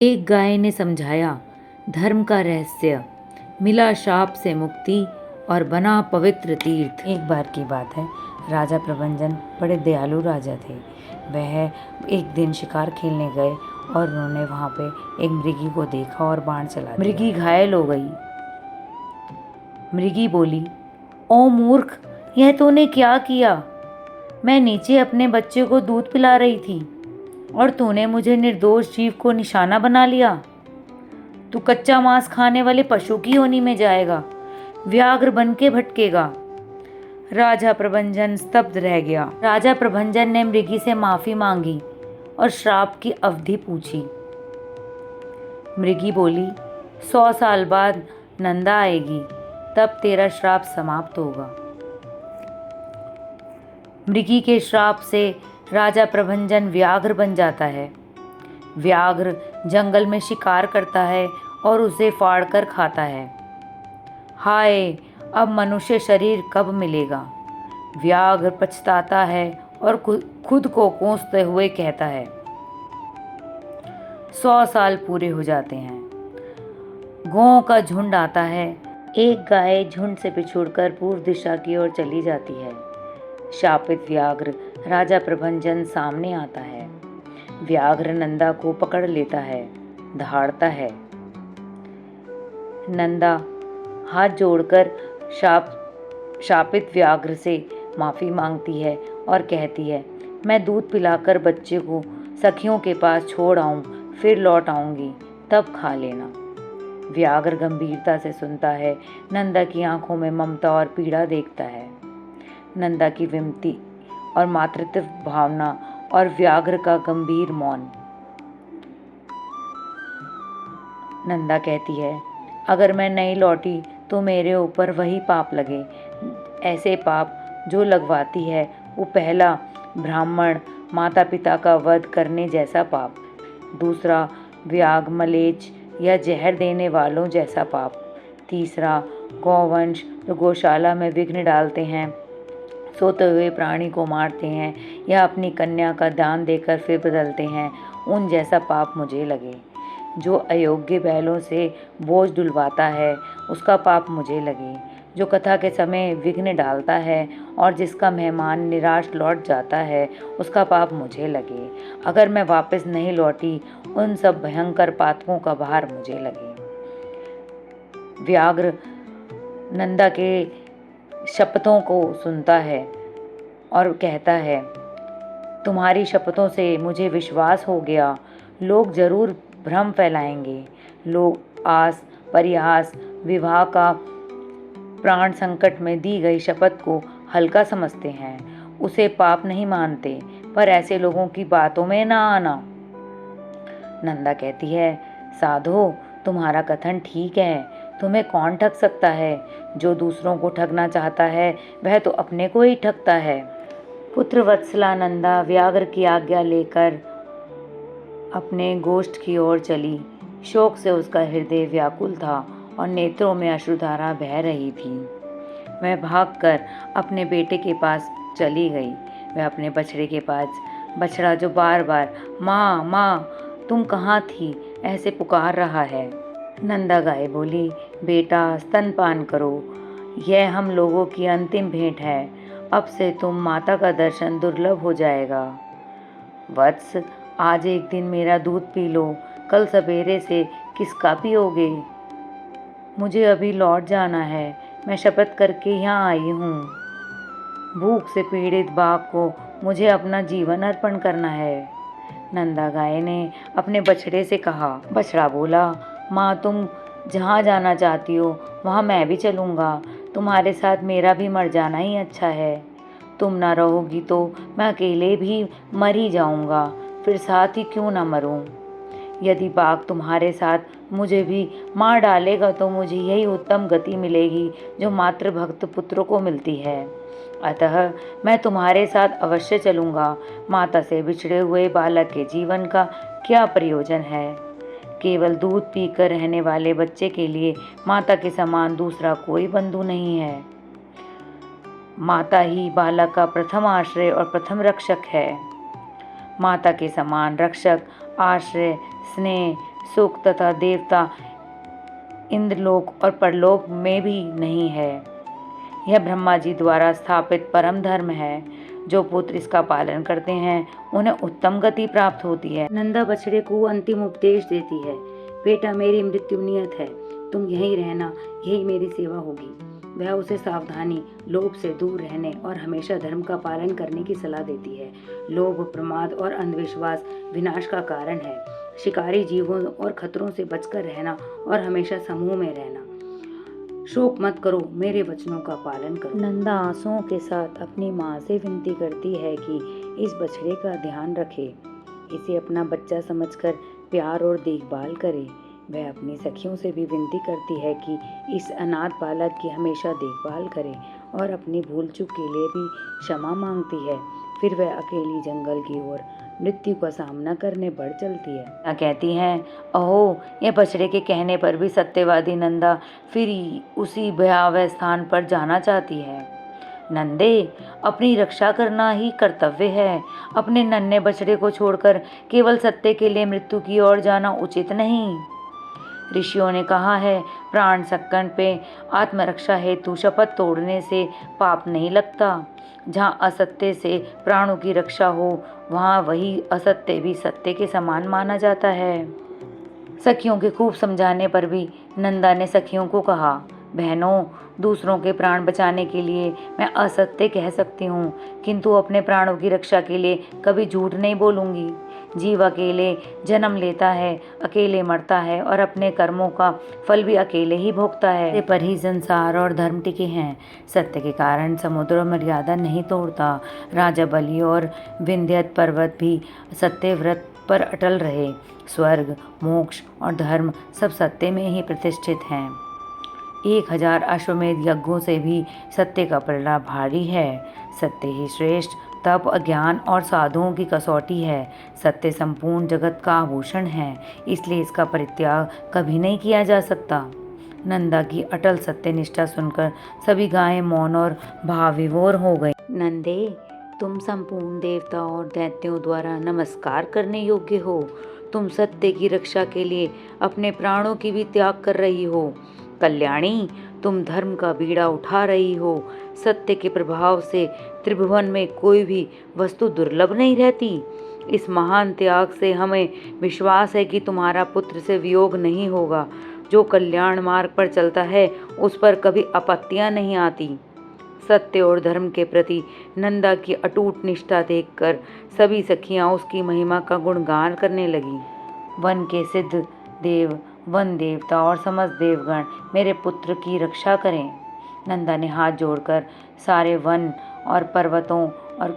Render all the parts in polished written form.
एक गाय ने समझाया धर्म का रहस्य, मिला शाप से मुक्ति और बना पवित्र तीर्थ। एक बार की बात है, राजा प्रभंजन बड़े दयालु राजा थे। वह एक दिन शिकार खेलने गए और उन्होंने वहाँ पे एक मृगी को देखा और बाण चला दिया। मृगी घायल हो गई। मृगी बोली, ओ मूर्ख, यह तूने क्या किया? मैं नीचे अपने बच्चे को दूध पिला रही थी और तूने मुझे निर्दोष जीव को निशाना बना लिया। तू कच्चा मांस खाने वाले पशु की योनि में जाएगा, व्याघ्र बन के भटकेगा। राजा प्रभंजन स्तब्ध रह गया। राजा प्रभंजन ने मृगी से माफी मांगी और श्राप की अवधि पूछी। मृगी बोली, 100 साल बाद नंदा आएगी, तब तेरा श्राप समाप्त होगा। मृगी के श्राप से राजा प्रभंजन व्याघ्र बन जाता है। व्याघ्र जंगल में शिकार करता है और उसे फाड़कर खाता है। हाय, अब मनुष्य शरीर कब मिलेगा? व्याघ्र पछताता है और खुद को कोसते हुए कहता है। 100 साल पूरे हो जाते हैं। गायों का झुंड आता है। एक गाय झुंड से बिछुड़कर पूर्व दिशा की ओर चली जाती है। शापित व्याघ्र राजा प्रभंजन सामने आता है। व्याघ्र नंदा को पकड़ लेता है, दहाड़ता है। नंदा हाथ जोड़कर शापित व्याघ्र से माफी मांगती है और कहती है, मैं दूध पिलाकर बच्चे को सखियों के पास छोड़ आऊं, फिर लौट आऊंगी, तब खा लेना। व्याघ्र गंभीरता से सुनता है। नंदा की आंखों में ममता और पीड़ा देखता है। नंदा की विनती और मातृत्व भावना और व्याघ्र का गंभीर मौन। नंदा कहती है, अगर मैं नहीं लौटी तो मेरे ऊपर वही पाप लगे। ऐसे पाप जो लगवाती है वो पहला, ब्राह्मण माता पिता का वध करने जैसा पाप। दूसरा, व्याघ मलेच्छ या जहर देने वालों जैसा पाप। तीसरा, गौवंश जो गौशाला में विघ्न डालते हैं, सोते हुए प्राणी को मारते हैं या अपनी कन्या का दान देकर फिर बदलते हैं, उन जैसा पाप मुझे लगे। जो अयोग्य बैलों से बोझ डुलवाता है उसका पाप मुझे लगे। जो कथा के समय विघ्न डालता है और जिसका मेहमान निराश लौट जाता है उसका पाप मुझे लगे। अगर मैं वापस नहीं लौटी उन सब भयंकर पातकों का भार मुझे लगे। व्याघ्र नंदा के शपथों को सुनता है और कहता है, तुम्हारी शपथों से मुझे विश्वास हो गया। लोग जरूर भ्रम फैलाएंगे। लोग आस, परिहास, विवाह का प्राण संकट में दी गई शपथ को हल्का समझते हैं, उसे पाप नहीं मानते। पर ऐसे लोगों की बातों में ना आना। नंदा कहती है, साधो, तुम्हारा कथन ठीक है। तुम्हें कौन ठग सकता है? जो दूसरों को ठगना चाहता है वह तो अपने को ही ठगता है। पुत्र वत्सला नंदा व्याघ्र की आज्ञा लेकर अपने गोष्ठ की ओर चली। शोक से उसका हृदय व्याकुल था और नेत्रों में अश्रुधारा बह रही थी। वह भागकर अपने बेटे के पास चली गई। वह अपने बछड़े के पास, बछड़ा जो बार बार माँ माँ तुम कहाँ थी ऐसे पुकार रहा है। नंदा गाय बोली, बेटा स्तनपान करो, यह हम लोगों की अंतिम भेंट है। अब से तुम माता का दर्शन दुर्लभ हो जाएगा। वत्स, आज एक दिन मेरा दूध पी लो, कल सवेरे से किसका पियोगे? मुझे अभी लौट जाना है, मैं शपथ करके यहाँ आई हूँ। भूख से पीड़ित बाघ को मुझे अपना जीवन अर्पण करना है। नंदा गाय ने अपने बछड़े से कहा। बछड़ा बोला, माँ तुम जहाँ जाना चाहती हो वहाँ मैं भी चलूँगा। तुम्हारे साथ मेरा भी मर जाना ही अच्छा है। तुम ना रहोगी तो मैं अकेले भी मर ही जाऊँगा, फिर साथ ही क्यों ना मरूँ। यदि बाघ तुम्हारे साथ मुझे भी मार डालेगा तो मुझे यही उत्तम गति मिलेगी जो मातृभक्त पुत्रों को मिलती है। अतः मैं तुम्हारे साथ अवश्य चलूँगा। माता से बिछड़े हुए बालक के जीवन का क्या प्रयोजन है? केवल दूध पीकर रहने वाले बच्चे के लिए माता के समान दूसरा कोई बंधु नहीं है। माता ही बालक का प्रथम आश्रय और प्रथम रक्षक है। माता के समान रक्षक, आश्रय, स्नेह, सुख तथा देवता इंद्रलोक और परलोक में भी नहीं है। यह ब्रह्मा जी द्वारा स्थापित परम धर्म है। जो पुत्र इसका पालन करते हैं उन्हें उत्तम गति प्राप्त होती है। नंदा बछड़े को अंतिम उपदेश देती है, बेटा मेरी मृत्यु नियत है, तुम यहीं रहना, यही मेरी सेवा होगी। वह उसे सावधानी, लोभ से दूर रहने और हमेशा धर्म का पालन करने की सलाह देती है। लोभ, प्रमाद और अंधविश्वास विनाश का कारण है। शिकारी जीवों और खतरों से बचकर रहना और हमेशा समूह में रहना। शोक मत करो, मेरे वचनों का पालन करो। नंदा आंसुओं के साथ अपनी माँ से विनती करती है कि इस बछड़े का ध्यान रखे, इसे अपना बच्चा समझकर प्यार और देखभाल करे। वह अपनी सखियों से भी विनती करती है कि इस अनाथ बालक की हमेशा देखभाल करे और अपनी भूल चूक के लिए भी क्षमा मांगती है। फिर वह अकेली जंगल की ओर मृत्यु का सामना करने बढ़ चलती है। कहती हैं, अहो, ये बछड़े के कहने पर भी सत्यवादी नंदा फिर उसी भयावह स्थान पर जाना चाहती है। नंदे, अपनी रक्षा करना ही कर्तव्य है। अपने नन्हे बछड़े को छोड़कर केवल सत्य के लिए मृत्यु की ओर जाना उचित नहीं। ऋषियों ने कहा है, प्राण संकट पे आत्मरक्षा हेतु शपथ तोड़ने से पाप नहीं लगता। जहाँ असत्य से प्राणों की रक्षा हो, वहाँ वही असत्य भी सत्य के समान माना जाता है। सखियों के खूब समझाने पर भी नंदा ने सखियों को कहा, बहनों, दूसरों के प्राण बचाने के लिए मैं असत्य कह सकती हूँ, किंतु अपने प्राणों की रक्षा के लिए कभी झूठ नहीं बोलूँगी। जीव अकेले जन्म लेता है, अकेले मरता है और अपने कर्मों का फल भी अकेले ही भोगता है। सत्य पर ही संसार और धर्म टिके हैं। सत्य के कारण समुद्र मर्यादा नहीं तोड़ता। राजा बलि और विंध्य पर्वत भी सत्य व्रत पर अटल रहे। स्वर्ग, मोक्ष और धर्म सब सत्य में ही प्रतिष्ठित हैं। 1000 अश्वमेध यज्ञों से भी सत्य का पलड़ा भारी है। सत्य ही श्रेष्ठ तप, अज्ञान और साधुओं की कसौटी है। सत्य संपूर्ण जगत का आभूषण है, इसलिए इसका परित्याग कभी नहीं किया जा सकता। नंदा की अटल सत्य निष्ठा सुनकर सभी गायें मौन और भावविभोर हो गई। नंदे, तुम संपूर्ण देवता और दैत्यों द्वारा नमस्कार करने योग्य हो। तुम सत्य की रक्षा के लिए अपने प्राणों की भी त्याग कर रही हो। कल्याणी, तुम धर्म का बीड़ा उठा रही हो। सत्य के प्रभाव से त्रिभुवन में कोई भी वस्तु दुर्लभ नहीं रहती। इस महान त्याग से हमें विश्वास है कि तुम्हारा पुत्र से वियोग नहीं होगा। जो कल्याण मार्ग पर चलता है उस पर कभी आपत्तियां नहीं आती। सत्य और धर्म के प्रति नंदा की अटूट निष्ठा देखकर सभी सखियां उसकी महिमा का गुणगान करने लगी। वन के सिद्ध देव, वन देवता और समस्त देवगण मेरे पुत्र की रक्षा करें। नंदा ने हाथ जोड़कर सारे वन और पर्वतों और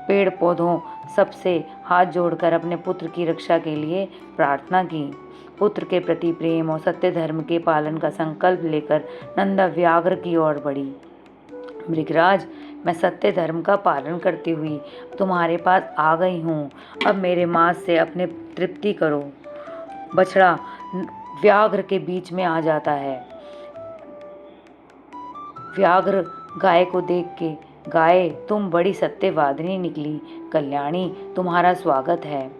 पेड़ पौधों सबसे हाथ जोड़कर अपने पुत्र की रक्षा के लिए प्रार्थना की। पुत्र के प्रति प्रेम और सत्य धर्म के पालन का संकल्प लेकर नंदा व्याघ्र की ओर बढ़ी। मृगराज, मैं सत्य धर्म का पालन करती हुई तुम्हारे पास आ गई हूँ। अब मेरे मांस से अपने तृप्ति करो। बछड़ा व्याघ्र के बीच में आ जाता है। व्याघ्र गाय को देख के, गाय, तुम बड़ी सत्यवादिनी निकली। कल्याणी, तुम्हारा स्वागत है।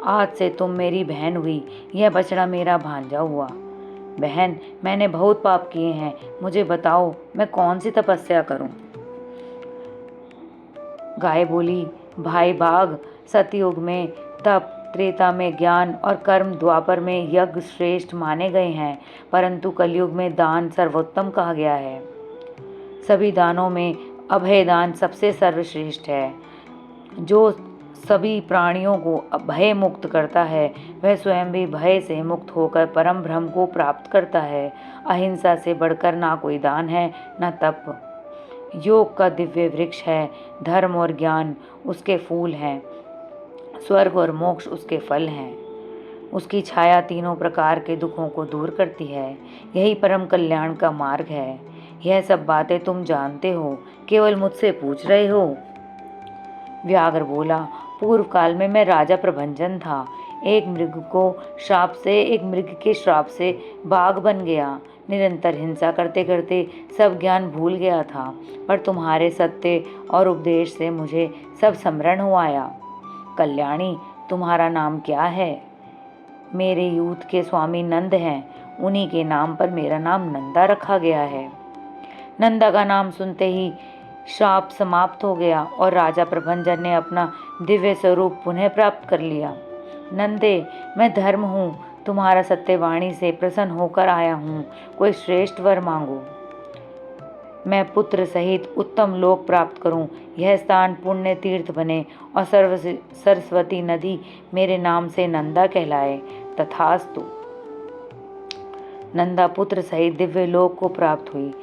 आज से तुम मेरी बहन हुई, यह बछड़ा मेरा भांजा हुआ। बहन, मैंने बहुत पाप किए हैं, मुझे बताओ मैं कौन सी तपस्या करूं? गाय बोली, भाई बाघ, सतयुग में तप, त्रेता में ज्ञान और कर्म, द्वापर में यज्ञ श्रेष्ठ माने गए हैं, परंतु कलयुग में दान सर्वोत्तम कहा गया है। सभी दानों में अभय दान सबसे सर्वश्रेष्ठ है। जो सभी प्राणियों को भय मुक्त करता है, वह स्वयं भी भय से मुक्त होकर परम ब्रह्म को प्राप्त करता है। अहिंसा से बढ़कर ना कोई दान है, न तप। योग का दिव्य वृक्ष है। धर्म और ज्ञान उसके फूल हैं, स्वर्ग और मोक्ष उसके फल हैं। उसकी छाया तीनों प्रकार के दुखों को दूर करती है। यही परम कल्याण का मार्ग है। यह सब बातें तुम जानते हो, केवल मुझसे पूछ रहे हो। व्याघ्र बोला, पूर्व काल में मैं राजा प्रभंजन था। एक मृग के श्राप से बाघ बन गया। निरंतर हिंसा करते करते सब ज्ञान भूल गया था, पर तुम्हारे सत्य और उपदेश से मुझे सब स्मरण हो आया। कल्याणी, तुम्हारा नाम क्या है? मेरे यूथ के स्वामी नंद हैं, उन्हीं के नाम पर मेरा नाम नंदा रखा गया है। नंदा का नाम सुनते ही श्राप समाप्त हो गया और राजा प्रभंजन ने अपना दिव्य स्वरूप पुनः प्राप्त कर लिया। नंदे, मैं धर्म हूँ, तुम्हारा सत्यवाणी से प्रसन्न होकर आया हूँ, कोई श्रेष्ठ वर मांगो। मैं पुत्र सहित उत्तम लोक प्राप्त करूं, यह स्थान पुण्य तीर्थ बने और सरस्वती नदी मेरे नाम से नंदा कहलाए। तथास्तु। नंदा पुत्र सहित दिव्य लोक को प्राप्त हुई।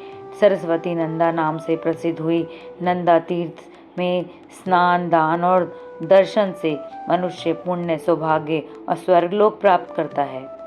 सरस्वती नंदा नाम से प्रसिद्ध हुई। नंदा तीर्थ में स्नान, दान और दर्शन से मनुष्य पुण्य, सौभाग्य और स्वर्गलोक प्राप्त करता है।